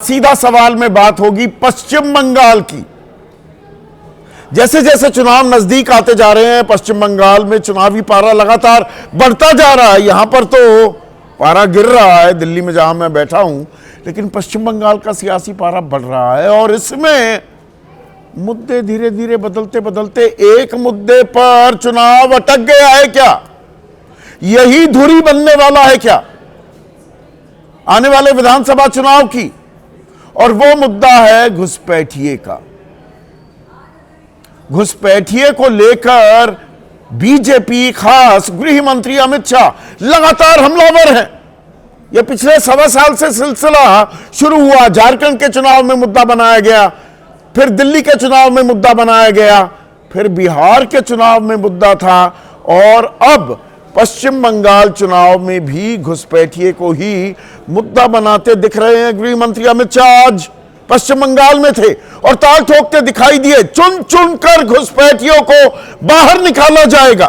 सीधा सवाल में बात होगी पश्चिम बंगाल की। जैसे जैसे चुनाव नजदीक आते जा रहे हैं, पश्चिम बंगाल में चुनावी पारा लगातार बढ़ता जा रहा है। यहां पर तो पारा गिर रहा है दिल्ली में जहां मैं बैठा हूं, लेकिन पश्चिम बंगाल का सियासी पारा बढ़ रहा है और इसमें मुद्दे धीरे धीरे बदलते बदलते एक मुद्दे पर चुनाव अटक गया है क्या? यही धुरी बनने वाला है क्या आने वाले विधानसभा चुनाव की? और वो मुद्दा है घुसपैठिए का। घुसपैठिए को लेकर बीजेपी, खास गृह मंत्री अमित शाह लगातार हमलावर हैं। यह पिछले सवा साल से सिलसिला शुरू हुआ। झारखंड के चुनाव में मुद्दा बनाया गया, फिर दिल्ली के चुनाव में मुद्दा बनाया गया, फिर बिहार के चुनाव में मुद्दा था और अब पश्चिम बंगाल चुनाव में भी घुसपैठिए को ही मुद्दा बनाते दिख रहे हैं। गृह मंत्री अमित शाह आज पश्चिम बंगाल में थे और ताल ठोकते दिखाई दिए। चुन चुन कर घुसपैठियों को बाहर निकाला जाएगा।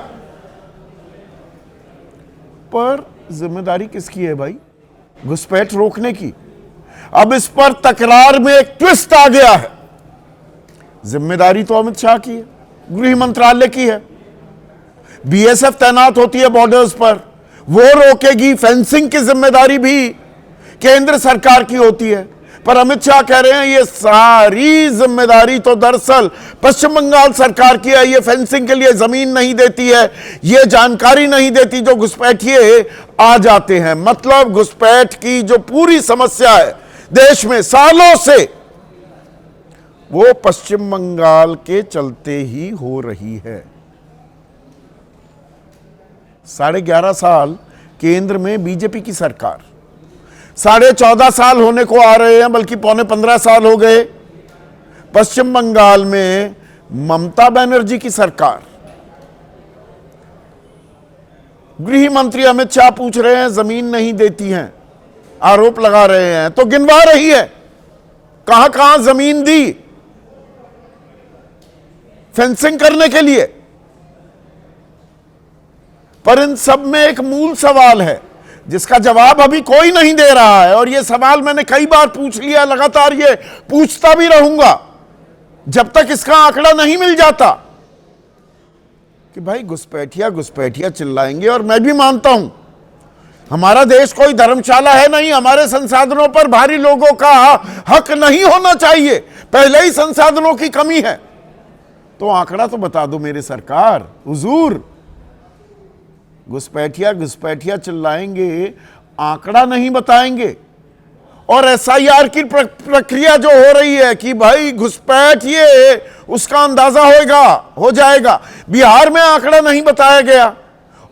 पर जिम्मेदारी किसकी है भाई? घुसपैठ रोकने की। अब इस पर तकरार में एक ट्विस्ट आ गया है। जिम्मेदारी तो अमित शाह की है, गृह मंत्रालय की है। बीएसएफ तैनात होती है बॉर्डर्स पर, वो रोकेगी। फेंसिंग की जिम्मेदारी भी केंद्र सरकार की होती है। पर अमित शाह कह रहे हैं ये सारी जिम्मेदारी तो दरअसल पश्चिम बंगाल सरकार की है। ये फेंसिंग के लिए जमीन नहीं देती है, ये जानकारी नहीं देती जो घुसपैठिए आ जाते हैं। मतलब घुसपैठ की जो पूरी समस्या है देश में सालों से, वो पश्चिम बंगाल के चलते ही हो रही है। 11.5 साल केंद्र में बीजेपी की सरकार, 14.5 साल होने को आ रहे हैं, बल्कि 15.25 साल हो गए पश्चिम बंगाल में ममता बनर्जी की सरकार। गृह मंत्री अमित शाह पूछ रहे हैं जमीन नहीं देती हैं, आरोप लगा रहे हैं, तो गिनवा रही है कहां कहां जमीन दी फेंसिंग करने के लिए। पर इन सब में एक मूल सवाल है जिसका जवाब अभी कोई नहीं दे रहा है और यह सवाल मैंने कई बार पूछ लिया, लगातार ये पूछता भी रहूंगा जब तक इसका आंकड़ा नहीं मिल जाता कि भाई घुसपैठिया घुसपैठिया चिल्लाएंगे। और मैं भी मानता हूं हमारा देश कोई धर्मशाला है नहीं, हमारे संसाधनों पर भारी लोगों का हक नहीं होना चाहिए, पहले ही संसाधनों की कमी है। तो आंकड़ा तो बता दो मेरे सरकार, हुजूर। घुसपैठिया घुसपैठिया चिल्लाएंगे, आंकड़ा नहीं बताएंगे। और एसआईआर की प्रक्रिया जो हो रही है कि भाई घुसपैठिए, उसका अंदाजा हो जाएगा। बिहार में आंकड़ा नहीं बताया गया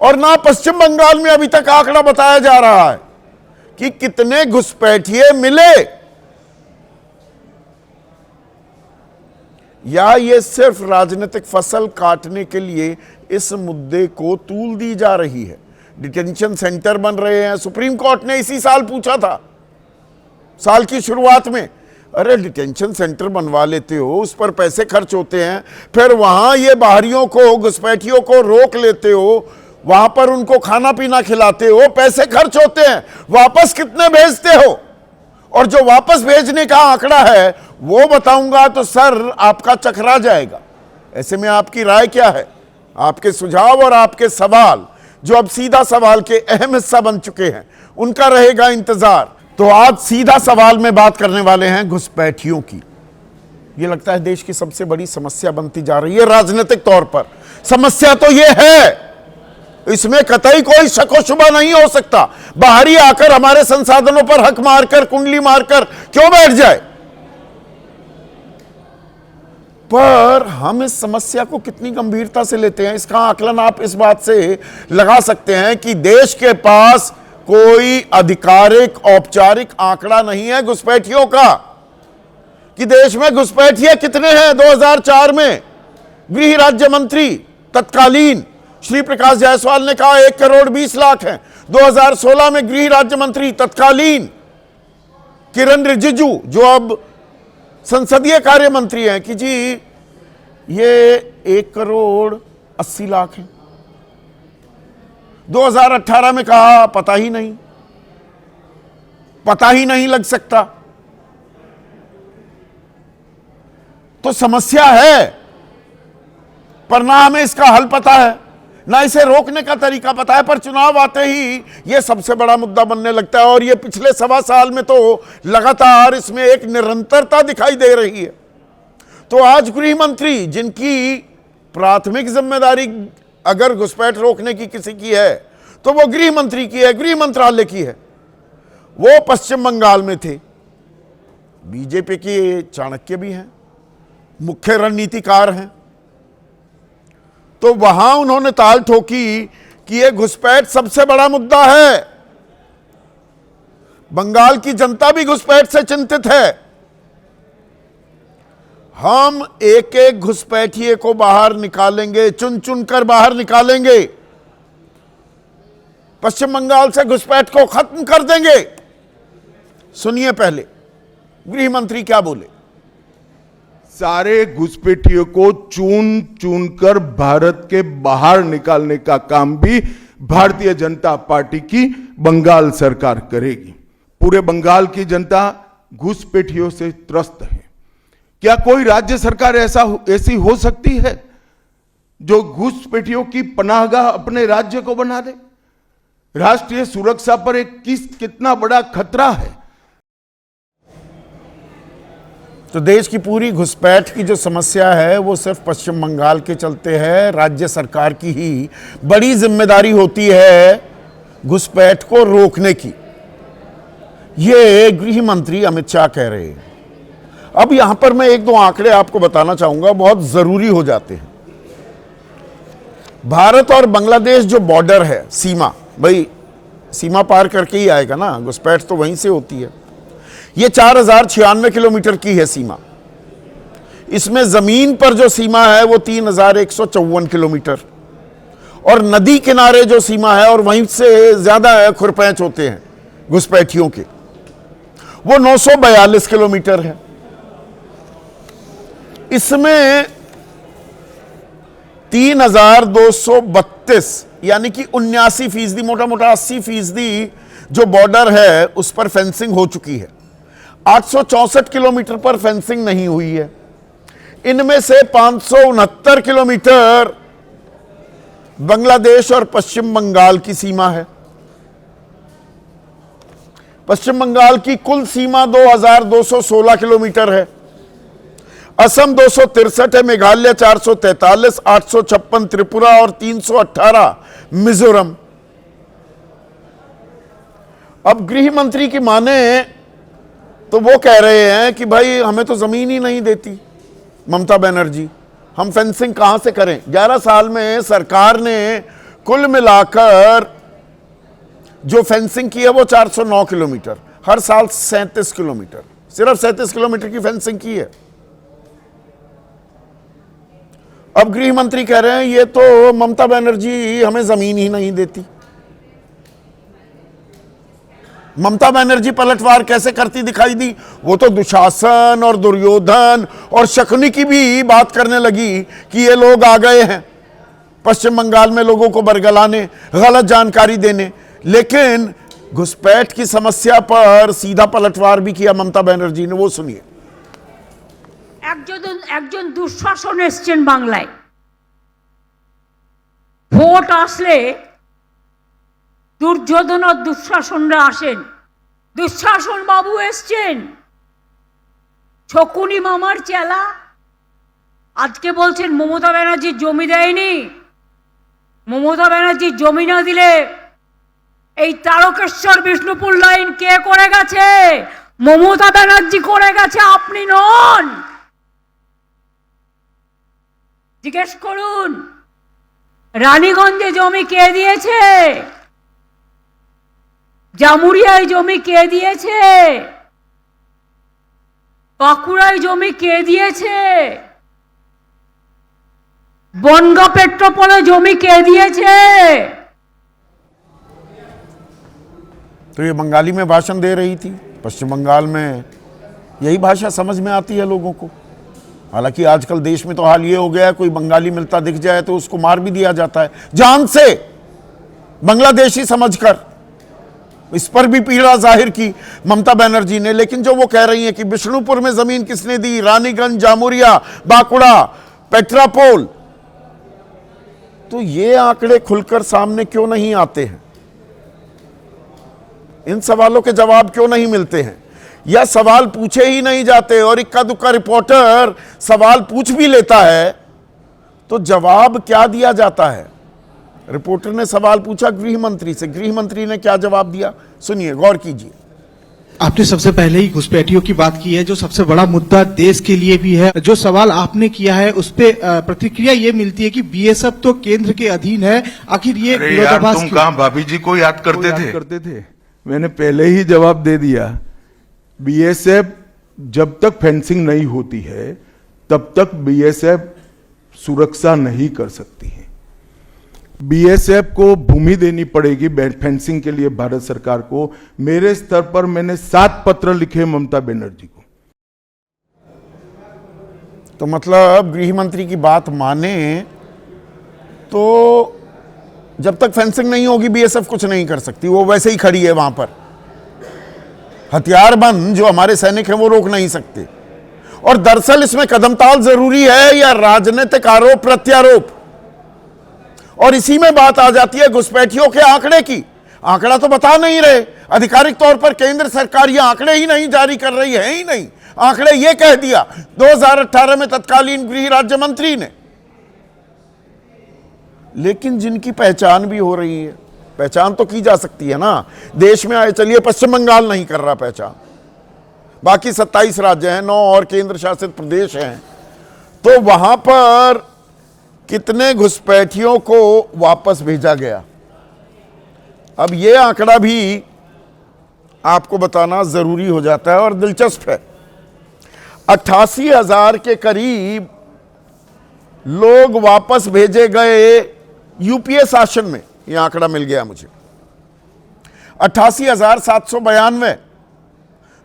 और ना पश्चिम बंगाल में अभी तक आंकड़ा बताया जा रहा है कि कितने घुसपैठिए मिले। या ये सिर्फ राजनीतिक फसल काटने के लिए इस मुद्दे को तूल दी जा रही है। डिटेंशन सेंटर बन रहे हैं। सुप्रीम कोर्ट ने इसी साल पूछा था, साल की शुरुआत में, अरे डिटेंशन सेंटर बनवा लेते हो, उस पर पैसे खर्च होते हैं, फिर वहां ये बाहरियों को, घुसपैठियों को रोक लेते हो, वहां पर उनको खाना पीना खिलाते हो, पैसे खर्च होते हैं, वापस कितने भेजते हो? और जो वापस भेजने का आंकड़ा है वो बताऊंगा तो सर आपका चकरा जाएगा। ऐसे में आपकी राय क्या है? आपके सुझाव और आपके सवाल, जो अब सीधा सवाल के अहम हिस्सा बन चुके हैं, उनका रहेगा इंतजार। तो आज सीधा सवाल में बात करने वाले हैं घुसपैठियों की। ये लगता है देश की सबसे बड़ी समस्या बनती जा रही है राजनीतिक तौर पर। समस्या तो ये है, इसमें कतई कोई शक व शुबा नहीं हो सकता। बाहरी आकर हमारे संसाधनों पर हक मारकर, कुंडली मारकर क्यों बैठ जाए? पर हम इस समस्या को कितनी गंभीरता से लेते हैं, इसका आकलन आप इस बात से लगा सकते हैं कि देश के पास कोई आधिकारिक, औपचारिक आंकड़ा नहीं है घुसपैठियों का, कि देश में घुसपैठिए कितने हैं। 2004 में गृह राज्य मंत्री तत्कालीन श्री प्रकाश जायसवाल ने कहा 1,20,00,000 हैं। 2016 में गृह राज्य मंत्री तत्कालीन किरण रिजिजू, जो अब संसदीय कार्य मंत्री हैं, कि जी ये 1,80,00,000 हैं। 2018 में कहा पता ही नहीं लग सकता। तो समस्या है, पर ना हमें इसका हल पता है, ना इसे रोकने का तरीका पता है। पर चुनाव आते ही यह सबसे बड़ा मुद्दा बनने लगता है, और ये पिछले 1.25 साल में तो लगातार इसमें एक निरंतरता दिखाई दे रही है। तो आज गृह मंत्री, जिनकी प्राथमिक जिम्मेदारी अगर घुसपैठ रोकने की किसी की है तो वो गृह मंत्री की है, गृह मंत्रालय की है, वो पश्चिम बंगाल में थे। बीजेपी के चाणक्य भी हैं, मुख्य रणनीतिकार हैं, तो वहां उन्होंने ताल ठोकी कि यह घुसपैठ सबसे बड़ा मुद्दा है, बंगाल की जनता भी घुसपैठ से चिंतित है, हम एक एक घुसपैठिए को बाहर निकालेंगे, चुन चुन कर बाहर निकालेंगे, पश्चिम बंगाल से घुसपैठ को खत्म कर देंगे। सुनिए पहले गृह मंत्री क्या बोले। सारे घुसपैठियों को चुन चुन कर भारत के बाहर निकालने का काम भी भारतीय जनता पार्टी की बंगाल सरकार करेगी। पूरे बंगाल की जनता घुसपैठियों से त्रस्त है। क्या कोई राज्य सरकार ऐसी हो सकती है जो घुसपैठियों की पनाहगाह अपने राज्य को बना दे? राष्ट्रीय सुरक्षा पर एक कितना बड़ा खतरा है। तो देश की पूरी घुसपैठ की जो समस्या है वो सिर्फ पश्चिम बंगाल के चलते है। राज्य सरकार की ही बड़ी जिम्मेदारी होती है घुसपैठ को रोकने की, ये गृह मंत्री अमित शाह कह रहे हैं। अब यहां पर मैं एक दो आंकड़े आपको बताना चाहूंगा, बहुत जरूरी हो जाते हैं। भारत और बांग्लादेश जो बॉर्डर है, सीमा, भाई सीमा पार करके ही आएगा ना, घुसपैठ तो वहीं से होती है। ये 4096 किलोमीटर की है सीमा। इसमें जमीन पर जो सीमा है वो 3154 किलोमीटर, और नदी किनारे जो सीमा है, और वहीं से ज्यादा खुरपैच होते हैं घुसपैठियों के, वो 942 किलोमीटर है। इसमें 3232 यानी कि 79%, मोटा मोटा 80% जो बॉर्डर है उस पर फेंसिंग हो चुकी है। 864 किलोमीटर पर फेंसिंग नहीं हुई है। इनमें से 569 किलोमीटर बांग्लादेश और पश्चिम बंगाल की सीमा है। पश्चिम बंगाल की कुल सीमा 2216 किलोमीटर है। असम 263 है, मेघालय 443, 856 त्रिपुरा और 318 मिजोरम। अब गृह मंत्री की माने तो वो कह रहे हैं कि भाई हमें तो जमीन ही नहीं देती ममता बनर्जी, हम फेंसिंग कहां से करें। 11 साल में सरकार ने कुल मिलाकर जो फेंसिंग की है वो 409 किलोमीटर, हर साल 37 किलोमीटर, सिर्फ 37 किलोमीटर की फेंसिंग की है। अब गृह मंत्री कह रहे हैं ये तो ममता बनर्जी हमें जमीन ही नहीं देती। ममता बनर्जी पलटवार कैसे करती दिखाई दी? वो तो दुशासन और दुर्योधन और शकुनी की भी बात करने लगी कि ये लोग आ गए हैं पश्चिम बंगाल में लोगों को बरगलाने, गलत जानकारी देने। लेकिन घुसपैठ की समस्या पर सीधा पलटवार भी किया ममता बनर्जी ने, वो सुनिए। একজন দুঃশাসন এসছেন বাংলায়, ভোট আসলে দুর্যোধন আর দুঃশাসনরা আসেন। দুঃশাসন বাবু এসছেন, শকুনি মামার চেলা, আজকে বলছেন মমতা ব্যানার্জি জমি দেয়নি। মমতা ব্যানার্জি জমি না দিলে এই তারকেশ্বর বিষ্ণুপুর লাইন কে করে গেছে? মমতা ব্যানার্জি করে গেছে, আপনি নন। জিজ্ঞেস করুন রানীগঞ্জে জমি কে দিয়েছে, জামুরিয়ায় জমি কে দিয়েছে, বাঁকুড়ায় জমি কে দিয়েছে, বনগাঁ পেট্রোপোলে জমি কে দিয়েছে। तो ये बंगाली में भाषण दे रही थी। पश्चिम बंगाल में यही भाषा समझ में आती है लोगों को। हालांकि आजकल देश में तो हाल ये हो गया है, कोई बंगाली मिलता दिख जाए तो उसको मार भी दिया जाता है जान से, बांग्लादेशी समझकर। इस पर भी पीड़ा जाहिर की ममता बनर्जी ने। लेकिन जो वो कह रही हैं कि बिष्णुपुर में जमीन किसने दी, रानीगंज, जामुरिया, बांकुड़ा, पेट्रापोल, तो ये आंकड़े खुलकर सामने क्यों नहीं आते हैं? इन सवालों के जवाब क्यों नहीं मिलते हैं, या सवाल पूछे ही नहीं जाते? और इक्का दुक्का रिपोर्टर सवाल पूछ भी लेता है तो जवाब क्या दिया जाता है? रिपोर्टर ने सवाल पूछा गृह मंत्री से, गृह मंत्री ने क्या जवाब दिया, सुनिए, गौर कीजिए। आपने सबसे पहले ही घुसपैठियों की बात की है, जो सबसे बड़ा मुद्दा देश के लिए भी है। जो सवाल आपने किया है उस पे प्रतिक्रिया ये मिलती है कि बीएसएफ तो केंद्र के अधीन है, आखिर ये विरोधाभास तुम कहाँ भाभी जी को याद करते थे? मैंने पहले ही जवाब दे दिया। बीएसएफ जब तक फेंसिंग नहीं होती है तब तक बीएसएफ सुरक्षा नहीं कर सकती है। बीएसएफ को भूमि देनी पड़ेगी फेंसिंग के लिए भारत सरकार को। मेरे स्तर पर मैंने 7 पत्र लिखे ममता बनर्जी को। तो मतलब गृह मंत्री की बात माने तो जब तक फेंसिंग नहीं होगी बीएसएफ कुछ नहीं कर सकती, वो वैसे ही खड़ी है वहां पर। हथियारबंद जो हमारे सैनिक हैं वो रोक नहीं सकते। और दरअसल इसमें कदमताल जरूरी है या राजनीतिक आरोप प्रत्यारोप? और इसी में बात आ जाती है घुसपैठियों के आंकड़े की। आंकड़ा तो बता नहीं रहे, आधिकारिक तौर पर केंद्र सरकार ये आंकड़े ही नहीं जारी कर रही है ही नहीं। आंकड़े ये कह दिया 2018 में तत्कालीन गृह राज्य मंत्री ने। लेकिन जिनकी पहचान भी हो रही है, पहचान तो की जा सकती है ना, देश में आए, चलिए पश्चिम बंगाल नहीं कर रहा पहचान, बाकी 27 राज्य हैं, 9 और केंद्र शासित प्रदेश हैं, तो वहां पर कितने घुसपैठियों को वापस भेजा गया? अब यह आंकड़ा भी आपको बताना जरूरी हो जाता है और दिलचस्प है। 88,000 के करीब लोग वापस भेजे गए यूपीए शासन में, यह आंकड़ा मिल गया मुझे। 88,792,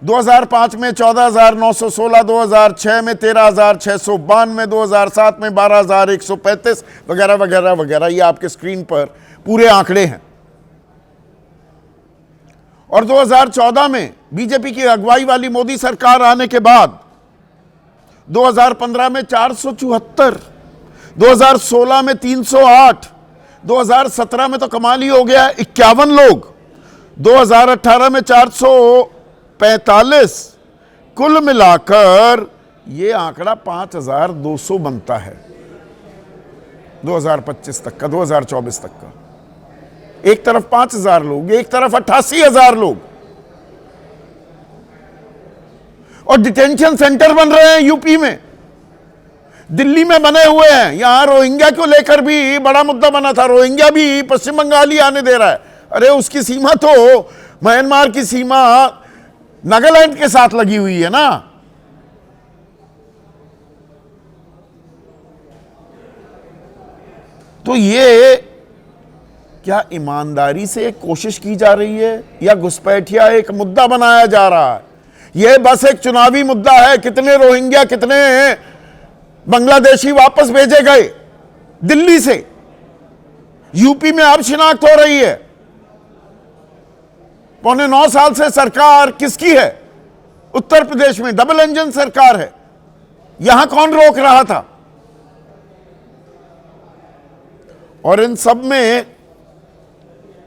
2005 में 14,916, 2006 में 13,692, 2007 में 12,135 वगैरह वगैरह वगैरह। ये आपके स्क्रीन पर पूरे आंकड़े हैं। और 2014 में बीजेपी की अगुवाई वाली मोदी सरकार आने के बाद 2015 में 474, 2016 में 308, 2017 में तो कमाल ही हो गया 51 लोग, 2018 में 445, कुल मिलाकर यह आंकड़ा 5,200 बनता है 2025 तक का, 2024 तक का। एक तरफ 5,000 लोग, एक तरफ 88,000 लोग। और डिटेंशन सेंटर बन रहे हैं यूपी में, दिल्ली में बने हुए हैं। यहां रोहिंग्या को लेकर भी बड़ा मुद्दा बना था, रोहिंग्या भी पश्चिम बंगाल ही आने दे रहा है। अरे उसकी सीमा तो म्यांमार की सीमा नागालैंड के साथ लगी हुई है ना। तो ये क्या ईमानदारी से एक कोशिश की जा रही है या घुसपैठिया एक मुद्दा बनाया जा रहा है? यह बस एक चुनावी मुद्दा है। कितने रोहिंग्या, कितने बांग्लादेशी वापस भेजे गए दिल्ली से? यूपी में अब शिनाख्त हो रही है। 8.25 साल से सरकार किसकी है? उत्तर प्रदेश में डबल इंजन सरकार है। यहां कौन रोक रहा था? और इन सब में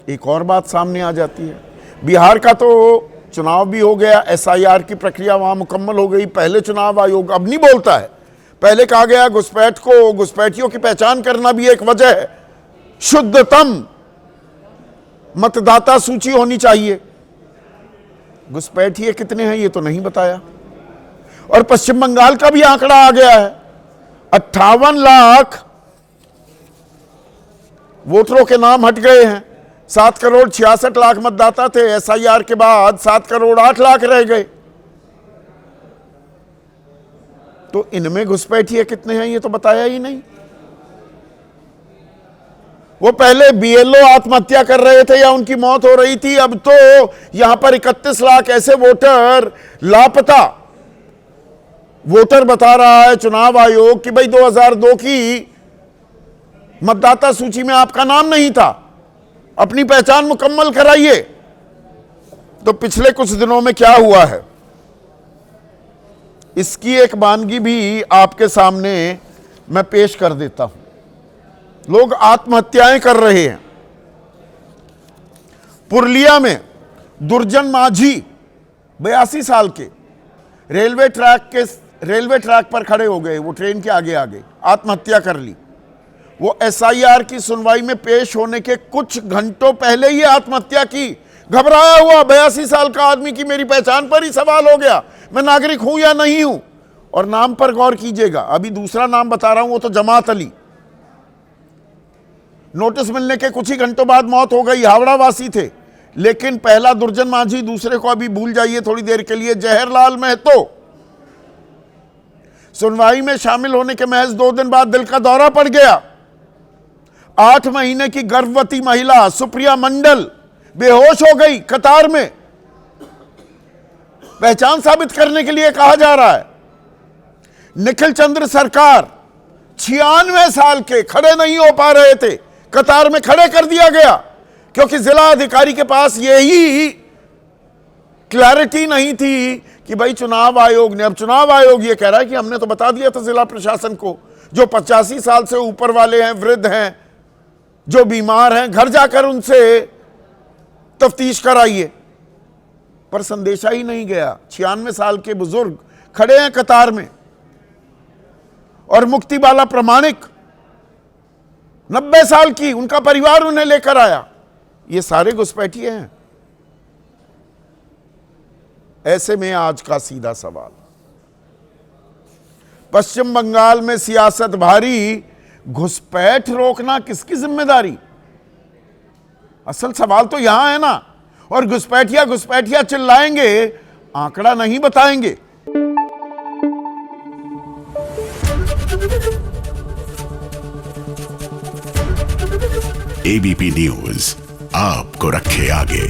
एक और बात सामने आ जाती है। बिहार का तो चुनाव भी हो गया, एसआईआर की प्रक्रिया वहां मुकम्मल हो गई। पहले चुनाव आयोग अब नहीं बोलता है, पहले कहा गया घुसपैठियों की पहचान करना भी एक वजह है। शुद्धतम मतदाता सूची होनी चाहिए। घुसपैठिए कितने हैं ये तो नहीं बताया। और पश्चिम बंगाल का भी आंकड़ा आ गया है, 58 लाख वोटरों के नाम हट गए हैं। 7 करोड़ 66 लाख मतदाता थे, एसआईआर के बाद 7 करोड़ 8 लाख रह गए। तो इनमें घुसपैठिए कितने हैं ये तो बताया ही नहीं। वो पहले बीएलओ आत्महत्या कर रहे थे या उनकी मौत हो रही थी, अब तो यहां पर 31 लाख ऐसे वोटर लापता। वोटर बता रहा है चुनाव आयोग कि भाई 2002 की मतदाता सूची में आपका नाम नहीं था, अपनी पहचान मुकम्मल कराइए। तो पिछले कुछ दिनों में क्या हुआ है, इसकी एक वानगी भी आपके सामने मैं पेश कर देता हूं। लोग आत्महत्याएं कर रहे हैं। पुरलिया में दुर्जन माझी 82 साल के रेलवे ट्रैक पर खड़े हो गए, वो ट्रेन के आगे आगे आत्महत्या कर ली। वो एसआईआर की सुनवाई में पेश होने के कुछ घंटों पहले ही आत्महत्या की। घबराया हुआ 82 साल का आदमी की मेरी पहचान पर ही सवाल हो गया, मैं नागरिक हूं या नहीं हूं। और नाम पर गौर कीजिएगा, अभी दूसरा नाम बता रहा हूं, वो तो जमात अली। नोटिस मिलने के कुछ ही घंटों बाद मौत हो गई, हावड़ा वासी थे। लेकिन पहला दुर्जन माझी, दूसरे को अभी भूल जाइए थोड़ी देर के लिए, जहरलाल महतो। सुनवाई में शामिल होने के महज 2 दिन बाद दिल का दौरा पड़ गया। 8 महीने की गर्भवती महिला सुप्रिया मंडल बेहोश हो गई कतार में। पहचान साबित करने के लिए कहा जा रहा है। निखिल चंद्र सरकार 96 साल के खड़े नहीं हो पा रहे थे, कतार में खड़े कर दिया गया, क्योंकि जिला अधिकारी के पास यही क्लैरिटी नहीं थी कि भाई चुनाव आयोग ने, अब चुनाव आयोग ये कह रहा है कि हमने तो बता दिया था जिला प्रशासन को, जो 85 साल से ऊपर वाले हैं, वृद्ध हैं, जो बीमार हैं, घर जाकर उनसे तफ्तीश कराइए। पर संदेशा ही नहीं गया। 96 साल के बुजुर्ग खड़े हैं कतार में। और मुक्ति बाला प्रमाणिक 90 साल की, उनका परिवार उन्हें लेकर आया। ये सारे घुसपैठिए हैं। ऐसे में आज का सीधा सवाल, पश्चिम बंगाल में सियासत भारी, घुसपैठ रोकना किसकी जिम्मेदारी? असल सवाल तो यहां है ना। और घुसपैठिया चिल्लाएंगे, आंकड़ा नहीं बताएंगे। एबीपी न्यूज आपको रखे आगे।